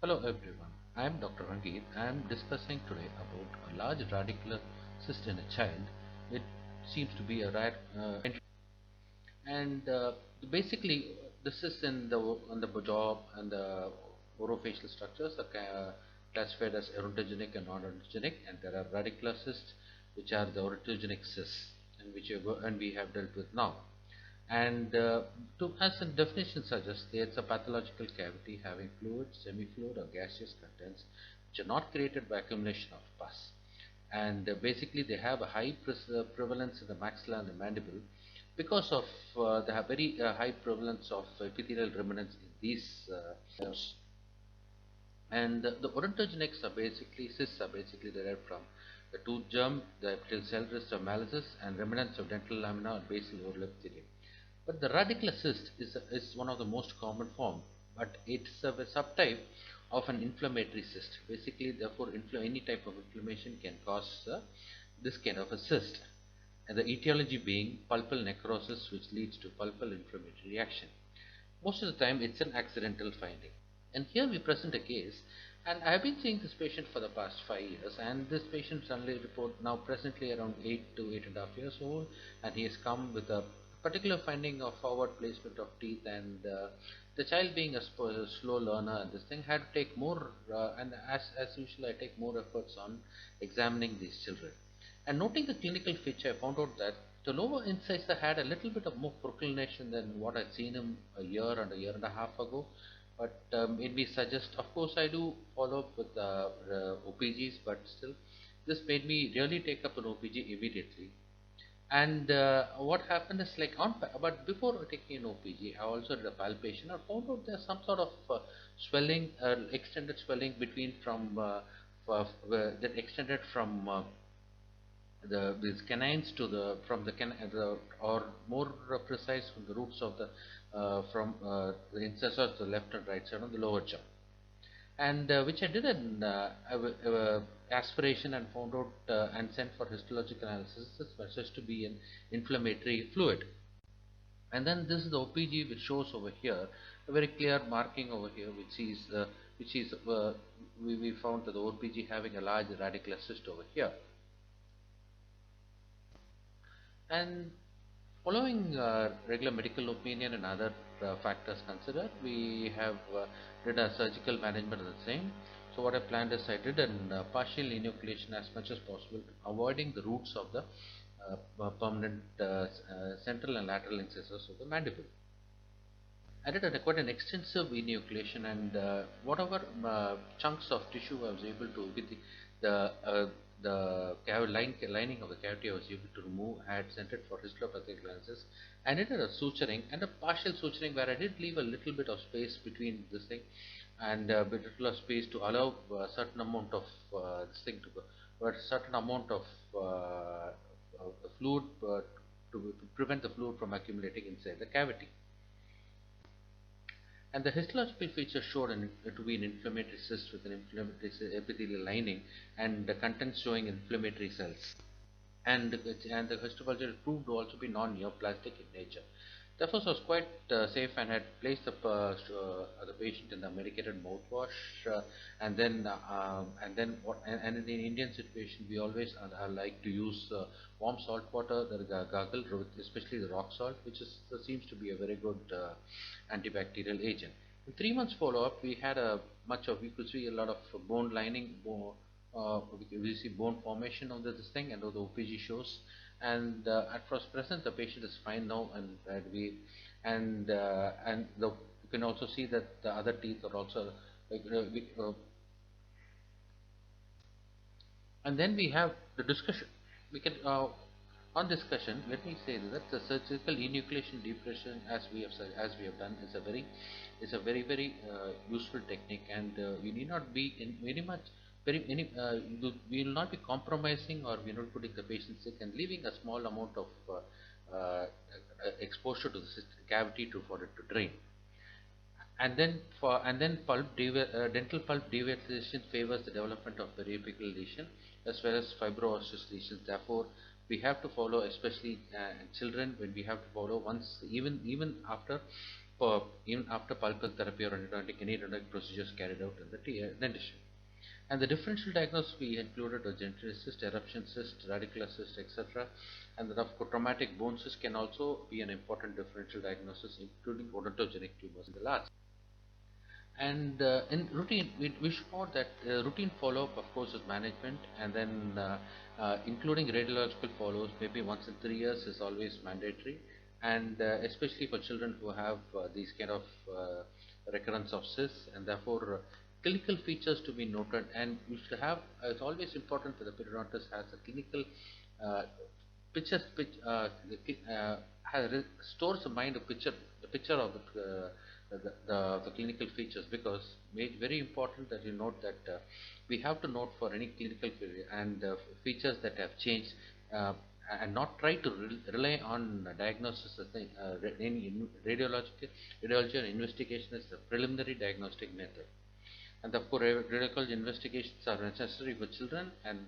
Hello everyone, I am Dr. Rangeet. I am discussing today about a large radicular cyst in a child. It seems to be a rare and basically the cysts in the on the jaw and the orofacial structures are classified as odontogenic and non-odontogenic, and there are radicular cysts which are the odontogenic cysts and we have dealt with now. And as the definition suggests, it's a pathological cavity having fluid, semi-fluid, or gaseous contents which are not created by accumulation of pus. And basically, they have a high prevalence in the maxilla and the mandible because of the very high prevalence of epithelial remnants in these bones. And the odontogenics are basically cysts are basically derived from the tooth germ, the epithelial cell rest of malleus, and remnants of dental lamina or basal oral epithelium. But the radicular cyst is one of the most common form, but it's a subtype of an inflammatory cyst. Basically, therefore, any type of inflammation can cause this kind of a cyst, and the etiology being pulpal necrosis, which leads to pulpal inflammatory reaction. Most of the time, it's an accidental finding. And here we present a case, and I have been seeing this patient for the past 5 years, and this patient suddenly report now presently around 8 to 8.5 years old, and he has come with a particular finding of forward placement of teeth, and the child being a slow learner and this thing had to take more and as usual I take more efforts on examining these children. And noting the clinical feature, I found out that the lower incisor had a little bit of more proclination than what I'd seen him a year and a half ago. But made me suggest, of course, I do follow up with OPGs, but still, this made me really take up an OPG immediately. And what happened is like but before taking an OPG, I also did a palpation. I found out there's some sort of swelling, extended swelling between from that extended from these canines to the or more precise from the roots of the incisors to the left and right side on the lower jaw, and which I did an aspiration and found out and sent for histological analysis. This was just to be an inflammatory fluid. And then this is the OPG, which shows over here a very clear marking over here, which is we found that the OPG having a large radicular cyst over here. And following regular medical opinion and other factors considered, we have did a surgical management of the same. So what I planned is I did a partial enucleation as much as possible, avoiding the roots of the permanent central and lateral incisors of the mandible. I did quite an extensive enucleation, and whatever chunks of tissue I was able to with the lining of the cavity I was able to remove. I had sent it for histopathic glances, and it did a suturing and a partial suturing where I did leave a little bit of space between this thing and a bit of space to allow a certain amount of this thing to go, but certain amount of fluid to prevent the fluid from accumulating inside the cavity. And the histological feature showed to be an inflammatory cyst with an inflammatory epithelial lining and the contents showing inflammatory cells. And the histopathology proved to also be non-neoplastic in nature. Therefore, it was quite safe, and had placed the patient in the medicated mouthwash, and in the Indian situation, we always like to use warm salt water, the gargle, especially the rock salt, which seems to be a very good antibacterial agent. In 3 months follow-up, we had we could see a lot of bone lining, we see bone formation of this thing, and the OPG shows. And at first present, the patient is fine now, and you can also see that the other teeth are also like, and then we have the discussion. We can on discussion. Let me say that the surgical enucleation depression, as we have done, is a very useful technique, and we need not be in very much we will not be compromising, or we will not putting the patient sick and leaving a small amount of exposure to the cavity for it to drain. And then dental pulp deviation favors the development of periapical lesion as well as fibroosseous lesions. Therefore, we have to follow, especially in children, when we have to follow once, even after even after pulpal therapy or endodontic, any endodontic procedures carried out in the dentistry. And the differential diagnosis we included a genital cyst, eruption cyst, radicular cyst, etc. And the traumatic bone cyst can also be an important differential diagnosis, including odontogenic tumors in the last. And in routine, we should note that routine follow-up, of course, is management, and then including radiological follow-ups, maybe once in 3 years is always mandatory, and especially for children who have these kind of recurrence of cysts, and therefore clinical features to be noted. And you should have, it's always important that the periodontist has a clinical uh, picture, stores a mind a picture, the picture of the clinical features, because very important that you note that we have to note for any clinical failure and features that have changed, and not try to rely on diagnosis as any radiology or investigation as the preliminary diagnostic method. And therefore radiological investigations are necessary for children, and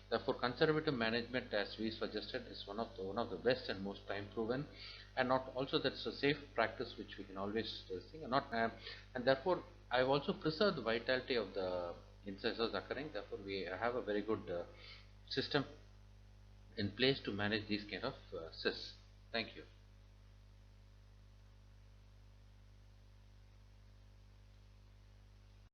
therefore conservative management, as we suggested, is one of the best and most time proven, and not also that's a safe practice which we can always think, and not and therefore I've also preserved the vitality of the incisors occurring. Therefore we have a very good system in place to manage these kind of cysts. Thank you.